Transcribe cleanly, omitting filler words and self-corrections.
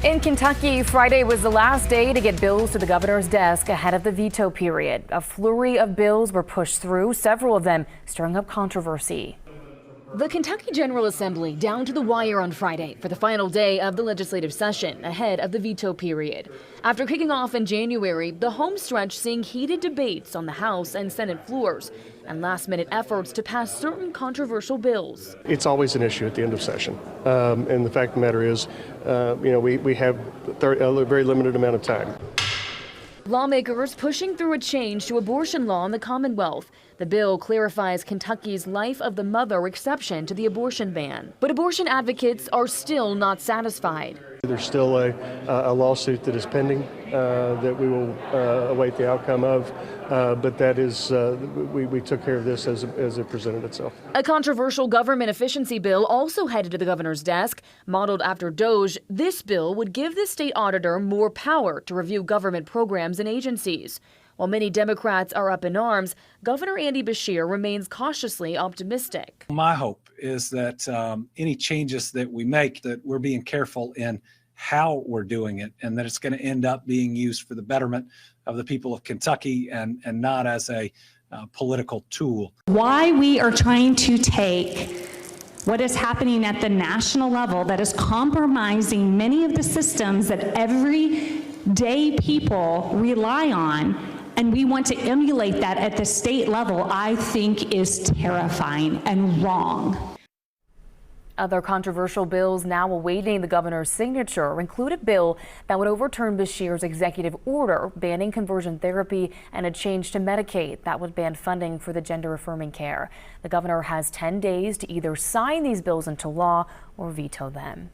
In Kentucky, Friday was the last day to get bills to the governor's desk ahead of the veto period. A flurry of bills were pushed through, several of them stirring up controversy. The Kentucky General Assembly down to the wire on Friday for the final day of the legislative session ahead of the veto period. After kicking off in January, the home stretch seeing heated debates on the House and Senate floors and last-minute efforts to pass certain controversial bills. It's always an issue at the end of session. And the fact of the matter is, we have a very limited amount of time. Lawmakers pushing through a change to abortion law in the Commonwealth. The bill clarifies Kentucky's life of the mother exception to the abortion ban. But abortion advocates are still not satisfied. There's still a lawsuit that is pending that we will await the outcome of. But that is, we took care of this as it presented itself. A controversial government efficiency bill also headed to the governor's desk. Modeled after DOGE, this bill would give the state auditor more power to review government programs and agencies. While many Democrats are up in arms, Governor Andy Beshear remains cautiously optimistic. My hope is that any changes that we make, that we're being careful in how we're doing it, and that it's going to end up being used for the betterment of the people of Kentucky and not as a political tool. Why we are trying to take what is happening at the national level that is compromising many of the systems that everyday people rely on, and we want to emulate that at the state level, I think is terrifying and wrong. Other controversial bills now awaiting the governor's signature include a bill that would overturn Beshear's executive order banning conversion therapy and a change to Medicaid that would ban funding for the gender-affirming care. The governor has 10 days to either sign these bills into law or veto them.